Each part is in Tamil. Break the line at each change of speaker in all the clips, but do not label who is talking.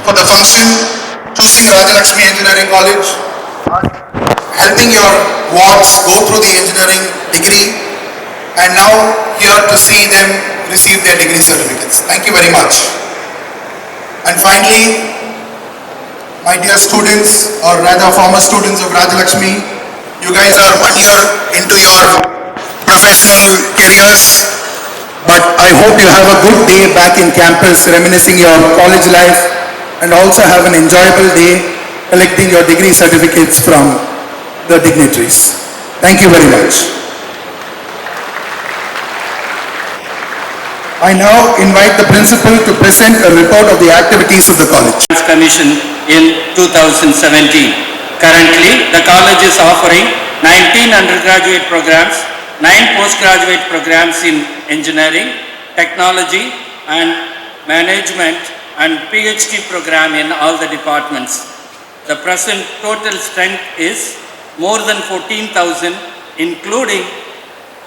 for the function, choosing Rajalakshmi Engineering College, helping your wards go through the engineering degree, and now here to see them receive their degree certificates. Thank you very much. And finally, my dear students, or rather former students of Rajalakshmi, you guys are 1 year into your professional careers, but I hope you have a good day back in campus reminiscing your college life and also have an enjoyable day collecting your degree certificates from the dignitaries. Thank you very much. I now invite the principal to present a report of the activities of the college.
Commission in 2017. Currently, the college is offering 19 undergraduate programs, 9 postgraduate programs in engineering, technology and management, and PhD program in all the departments. The present total strength is more than 14,000, including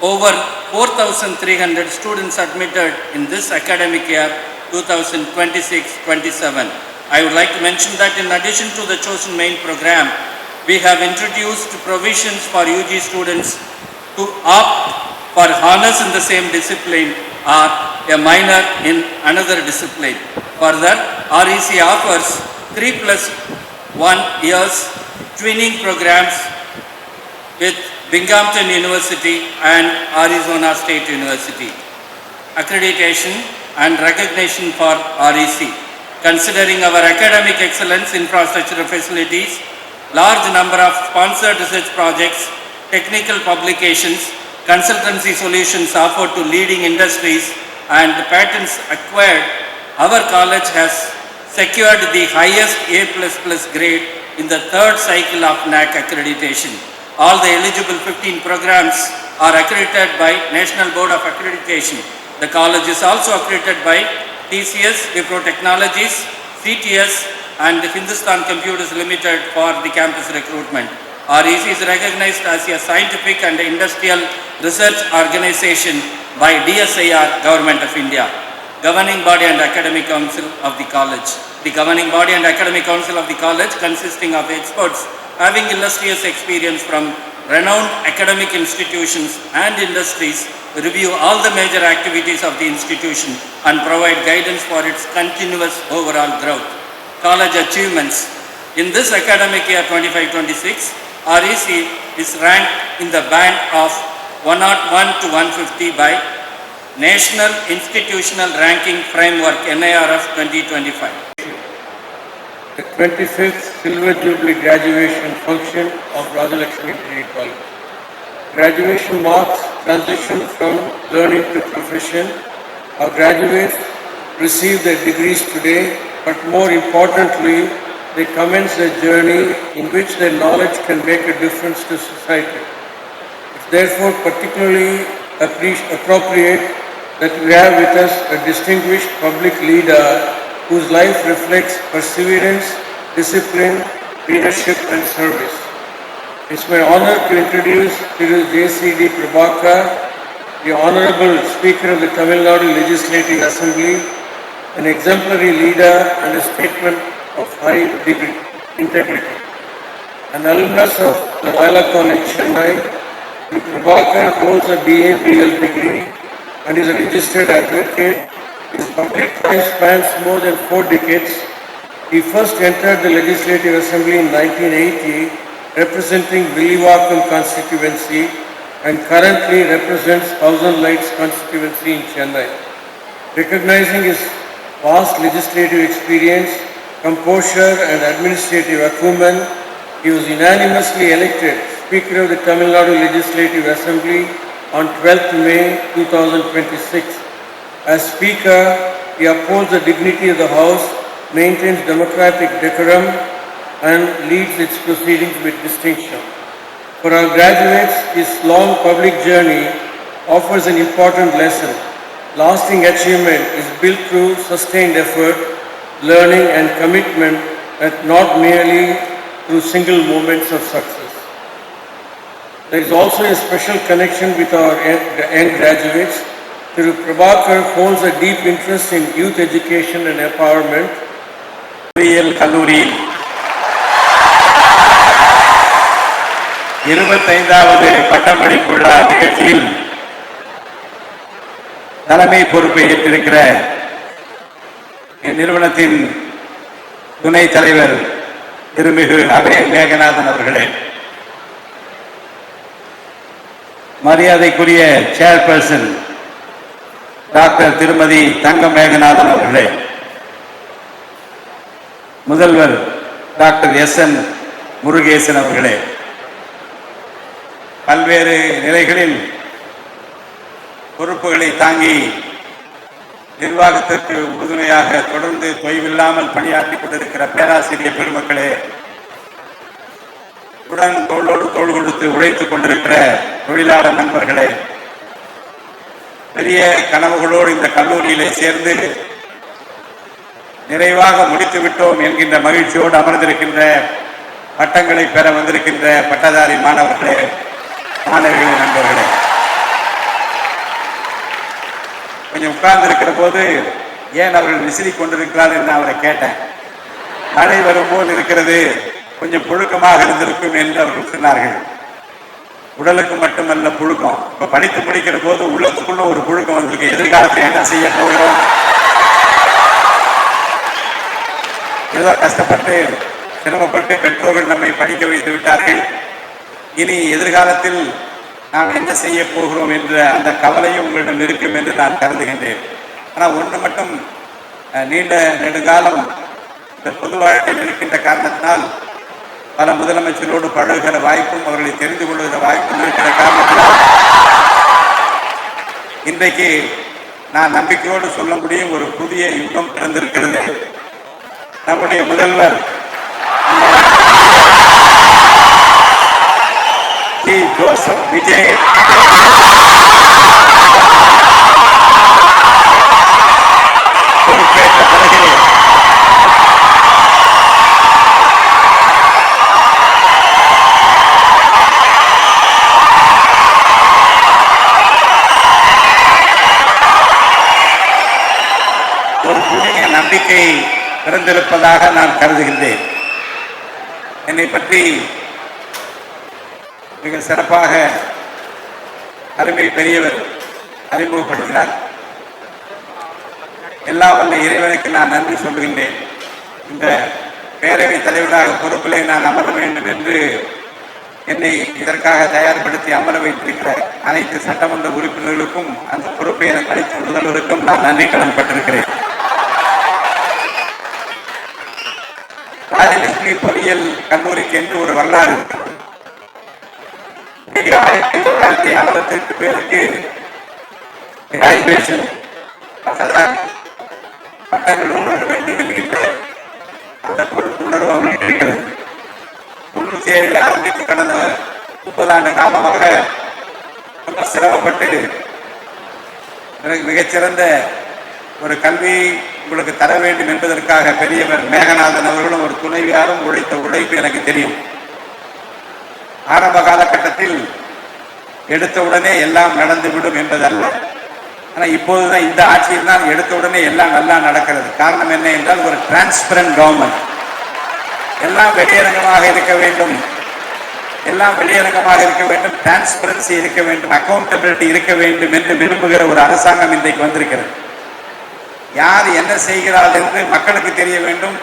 over 4,300 students admitted in this academic year 2026-27. I would like to mention that in addition to the chosen main program, we have introduced provisions for UG students to opt for honors in the same discipline or a minor in another discipline. Further, REC offers 3+1 years twinning programs with Binghamton University and Arizona State University. Accreditation and recognition for REC. Considering our academic excellence, infrastructure facilities, large number of sponsored research projects, technical publications, consultancy solutions offered to leading industries, and the patents acquired, our college has secured the highest A++ grade in the third cycle of NAAC accreditation. All the eligible 15 programs are accredited by National Board of Accreditation. The college is also accredited by TCS, Wipro Technologies, CTS and Hindustan Computers Limited for the campus recruitment. REC is recognized as a scientific and industrial research organization by DSIR, Government of India. Governing body and academic council of the college. The governing body and academic council of the college, consisting of experts having illustrious experience from renowned academic institutions and industries, review all the major activities of the institution and provide guidance for its continuous overall growth. College achievements. In this academic year 25-26, REC is ranked in the band of 101 to 150 by National Institutional Ranking Framework NIRF 2025.
The 25th Silver Jubilee graduation function of Rajalakshmi Engineering College. Graduation marks transition from learning to profession. Our graduates receive their degrees today, but more importantly, they commence a journey in which their knowledge can make a difference to society. It's therefore particularly appropriate that we have with us a distinguished public leader whose life reflects perseverance, discipline, leadership and service. It's my honor to introduce Thiru JCD Prabhakar, the Honorable Speaker of the Tamil Nadu Legislative Assembly, an exemplary leader and a statement of high degree integrity. An alumnus of the Loyola College, Chennai, Prabhakar holds a BA BL degree and is a registered advocate. His public life spans more than 4 decades. He first entered the Legislative Assembly in 1980, representing Villivakkam constituency, and currently represents Thousand Lights constituency in Chennai. Recognizing his vast legislative experience, composure and administrative acumen, he was unanimously elected Speaker of the Tamil Nadu Legislative Assembly on 12th May 2026. As Speaker, he upholds the dignity of the House, maintains democratic decorum, and leads its proceedings with distinction. For our graduates, his long public journey offers an important lesson. Lasting achievement is built through sustained effort, learning, and commitment, and not merely through single moments of success. There is also a special connection with our young graduates. Thiru Prabhakar holds a deep interest in youth education and empowerment.
பொறியியல் கல்லூரியில் 25வது பட்டமளிப்பு விழா நிகழ்ச்சியில் தலைமை பொறுப்பை ஏற்றிருக்கிற நிறுவனத்தின் துணைத் தலைவர் திருமிகு அபய மேகநாதன் அவர்களே, மரியாதைக்குரிய சேர்பர்சன் டாக்டர் திருமதி தங்கம் மேகநாதன் அவர்களே, முதல்வர் டாக்டர் எஸ்.என். முருகேசன் அவர்களே, பல்வேறு நிலைகளில் பொறுப்புகளை தாங்கி நிர்வாகத்திற்கு உறுதுணையாக தொடர்ந்து தொய்வில்லாமல் பணியாற்றிக் கொண்டிருக்கிற பேராசிரியர் பெருமக்களே, உடன் தோளோடு தோள் கொடுத்து உழைத்துக் கொண்டிருக்கிற தொழிலாளர் நண்பர்களே, பெரிய கனவுகளோடு இந்த கல்லூரியிலே சேர்ந்து நிறைவாக முடித்து விட்டோம் என்கின்ற மகிழ்ச்சியோடு அமர்ந்திருக்கின்ற பட்டங்களை பெற வந்திருக்கின்ற பட்டதாரி மாணவர்களே, மாணவிகளே, நண்பர்களே, கொஞ்சம் உட்கார்ந்து இருக்கிற போது ஏன் அவர்கள் விசிறி கொண்டிருக்கிறார் என்று அவரை கேட்டேன். மழை வரும்போது இருக்கிறது, கொஞ்சம் புழுக்கமாக இருந்திருக்கும் என்று அவர்கள் சொன்னார்கள். உடலுக்கு மட்டுமல்ல புழுக்கம், இப்ப படித்து முடிக்கிற போது உள்ளத்துக்குள்ள ஒரு புழுக்கம் வந்திருக்கு. எதிர்காலத்தில் என்ன செய்ய போகிறோம், ஏதோ கஷ்டப்பட்டு சிரமப்பட்டு பெற்றோர்கள் நம்மை படிக்க வைத்து விட்டார்கள், இனி எதிர்காலத்தில் நாம் என்ன செய்ய போகிறோம் என்ற அந்த கவலையும் உங்களிடம் இருக்கும் என்று நான் கருதுகின்றேன். ஆனால் ஒன்று மட்டும், நீண்ட நெடுங்காலம் இந்த பொது வாழ்க்கையில் இருக்கின்ற காரணத்தினால் பல முதலமைச்சரோடு பழகுகிற வாய்ப்பும் அவர்களை தெரிந்து கொள்கிற வாய்ப்பும் இருக்கிற காரணத்தினால் இன்றைக்கு நான் நம்பிக்கையோடு சொல்ல முடியும், ஒரு புதிய யுகம் பிறந்திருக்கிறது. நம்முடைய முதல்வர் ஜோசப் விஜய் பொறுப்பேற்ற பிறகு ஒரு புதிய நம்பிக்கை பிறந்திருப்பதாக நான் கருதுகின்றேன். என்னை பற்றி மிக சிறப்பாக அருமை பெரியவர் அறிமுகப்படுத்தினார். எல்லா வல்ல இறைவனுக்கு நான் நன்றி சொல்கின்றேன். இந்த பேரவை தலைவராக பொறுப்பிலே நான் அமர வேண்டும் என்று என்னை இதற்காக தயார்படுத்தி அமர வைத்திருக்கிற அனைத்து சட்டமன்ற உறுப்பினர்களுக்கும் அந்த பொறுப்பை எனக்கு அளித்த முதல்வருக்கும் நான் நன்றி கடன் பட்டிருக்கிறேன். ராஜலட்சுமி பொறியியல் கல்லூரிக்கு என்று ஒரு வரலாறு 1958 பேருக்கு கிராஜுவேஷன் பட்டங்கள் உணர வேண்டும் என்கின்ற அந்த பொறுப்புணர்வு அவர்களுக்கு இருக்கிறது. 97 ஆண்டுக்கு கடந்த 30 ஆண்டு காலமாக ரொம்ப சிரமப்பட்டு மிகச்சிறந்த ஒரு கல்வி உங்களுக்கு தர வேண்டும் என்பதற்காக பெரியவர் மேகநாதன் அவர்களும் ஒரு துணைவியாரும் உழைத்த உழைப்பு எனக்கு தெரியும். ஆரம்ப காலகட்டத்தில் எடுத்த உடனே எல்லாம் நடந்துவிடும் என்பதல்ல. ஆனால் இப்போதுதான் இந்த ஆட்சியில் தான் எடுத்த உடனே எல்லாம் நல்லா நடக்கிறது. காரணம் என்ன என்றால், ஒரு டிரான்ஸ்பரண்ட் கவர்மெண்ட். எல்லாம் வெளியரங்கமாக இருக்க வேண்டும், எல்லாம் வெளியரங்கமாக இருக்க வேண்டும், டிரான்ஸ்பரன்சி இருக்க வேண்டும், அக்கௌண்டபிலிட்டி இருக்க வேண்டும் என்று விரும்புகிற ஒரு அரசாங்கம் இன்றைக்கு வந்திருக்கிறது. யார் என்ன செய்கிறார்கள் என்று மக்களுக்கு தெரிய வேண்டும்.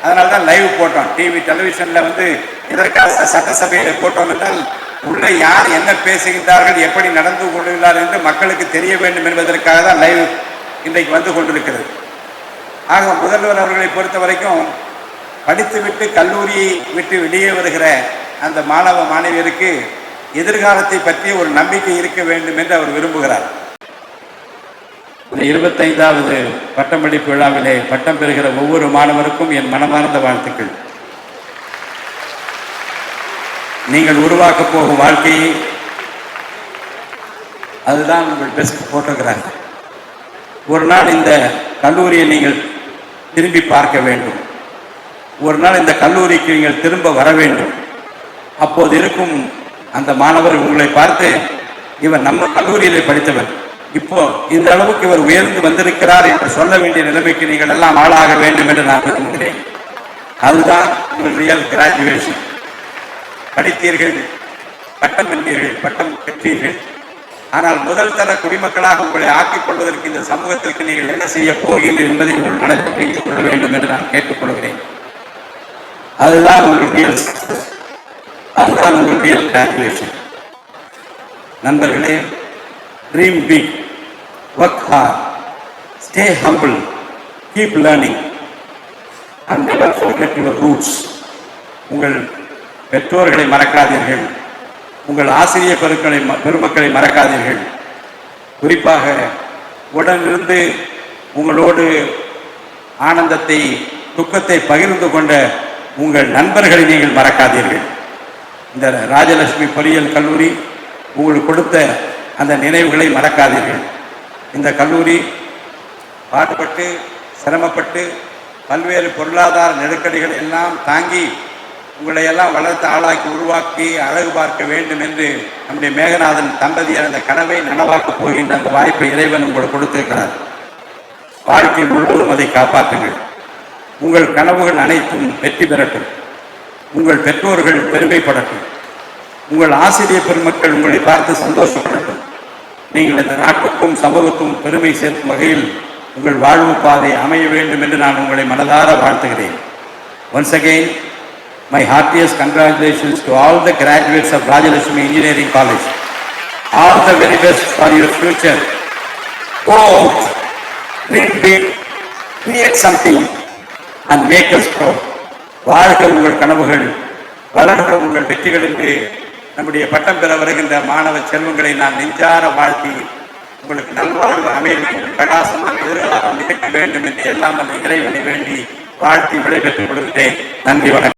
அதனால தான் லைவ் போட்டோம், டிவி டெலிவிஷன்ல இதற்காக சட்டசபையில் போட்டோம் என்றால் உள்ளே யார் என்ன பேசுகின்றார்கள், எப்படி நடந்து கொள்கிறார்கள் என்று மக்களுக்கு தெரிய வேண்டும் என்பதற்காக தான் லைவ் இன்றைக்கு வந்து கொண்டிருக்கிறது. ஆக முதல்வர் அவர்களை பொறுத்த வரைக்கும் படித்துவிட்டு கல்லூரியை விட்டு வெளியே வருகிற அந்த மாணவ மாணவியருக்கு எதிர்காலத்தை பற்றி ஒரு நம்பிக்கை இருக்க வேண்டும் என்று அவர் விரும்புகிறார். இந்த 25வது பட்டமளிப்பு விழாவிலே பட்டம் பெறுகிற ஒவ்வொரு மாணவருக்கும் என் மனமார்ந்த வாழ்த்துக்கள். நீங்கள் உருவாக்க போகும் வாழ்க்கையை, அதுதான் உங்கள் பெஸ்ட் போட்டோகிராஃப். ஒரு நாள் இந்த கல்லூரியை நீங்கள் திரும்பி பார்க்க வேண்டும், ஒரு நாள் இந்த கல்லூரிக்கு நீங்கள் திரும்ப வர வேண்டும். அப்போது இருக்கும் அந்த மாணவர் உங்களை பார்த்து, இவர் நம்ம கல்லூரியிலே படித்தவர், இப்போ இந்த அளவுக்கு இவர் உயர்ந்து வந்திருக்கிறார் என்று சொல்ல வேண்டிய நிலைமைக்கு நீங்கள் எல்லாம் ஆளாக வேண்டும் என்று நான் விரும்புகிறேன். அதுதான் உங்கள் ரியல் கிராஜுவேஷன். படித்தீர்கள், பட்டம் வென்றீர்கள், பட்டம் பெற்றீர்கள். ஆனால் முதல் தர குடிமக்களாக உங்களை ஆக்கிக் கொள்வதற்கு இந்த சமூகத்திற்கு நீங்கள் என்ன செய்ய போகிறீர்கள் என்பதை உங்கள் மனதில் வைத்துக் கொள்ள வேண்டும் என்று நான் கேட்டுக்கொள்கிறேன். அதுதான் உங்களுடைய அதுதான் உங்களுடைய கிராஜுவேஷன். நண்பர்களே, dream big, work hard, stay humble, keep learning and never forget your roots. உங்கள் பெற்றோர்களை மறக்காதீர்கள், உங்கள் ஆசிரியர் பெருமக்களை மறக்காதீர்கள். குறிப்பாக உடனிருந்து உங்களோடு ஆனந்தத்தை துக்கத்தை பகிர்ந்து கொண்ட உங்கள் நண்பர்களை நீங்கள் மறக்காதீர்கள். இந்த ராஜலட்சுமி பொறியியல் கல்லூரி உங்களுக்கு கொடுத்த அந்த நினைவுகளை மறக்காதீர்கள். இந்த கல்லூரி பாடுபட்டு சிரமப்பட்டு பல்வேறு பொருளாதார நெருக்கடிகளை எல்லாம் தாங்கி உங்களை எல்லாம் வளர்த்து ஆளாக்கி உருவாக்கி அழகு பார்க்க வேண்டும் என்று நம்முடைய மேகநாதன் தம்பதியர் அந்த கனவை நனவாக்கப் போகின்ற அந்த வாய்ப்பை இறைவன் உங்களுக்கு கொடுத்திருக்கிறார். வாழ்க்கை முழுவதும் அதை காப்பாற்றுங்கள். உங்கள் கனவுகள் அனைத்தும் வெற்றி பெறட்டும். உங்கள் பெற்றோர்கள் பெருமைப்படட்டும். உங்கள் ஆசிரியர் பெருமக்கள் உங்களை பார்த்து சந்தோஷப்படட்டும். நீங்கள் இந்த நாட்டுக்கும் சமூகத்துக்கும் பெருமை சேர்க்கும் வகையில் உங்கள் வாழ்வு பாதை அமைய வேண்டும் என்று நான் உங்களை மனதார வாழ்த்துகிறேன். Once again, my heartiest congratulations to all the graduates of Rajalakshmi Engineering College. All the very best for your future. Go out, dream big, create something and make us proud. வாழ்க உங்கள் கனவுகள், வளர்க உங்கள் வெற்றிகள் என்று நம்முடைய பட்டம் பெற வருகின்ற மாணவ செல்வங்களை நான் நெஞ்சார வாழ்த்தி உங்களுக்கு நல்வாழ்வு அமைதியும் பிரகாசமும் எதிர்காலம் இருக்க வேண்டும் என்று எல்லாம் அந்த இறைவனை வேண்டி வாழ்த்தி விடைபெற்றுக் கொடுத்தேன். நன்றி, வணக்கம்.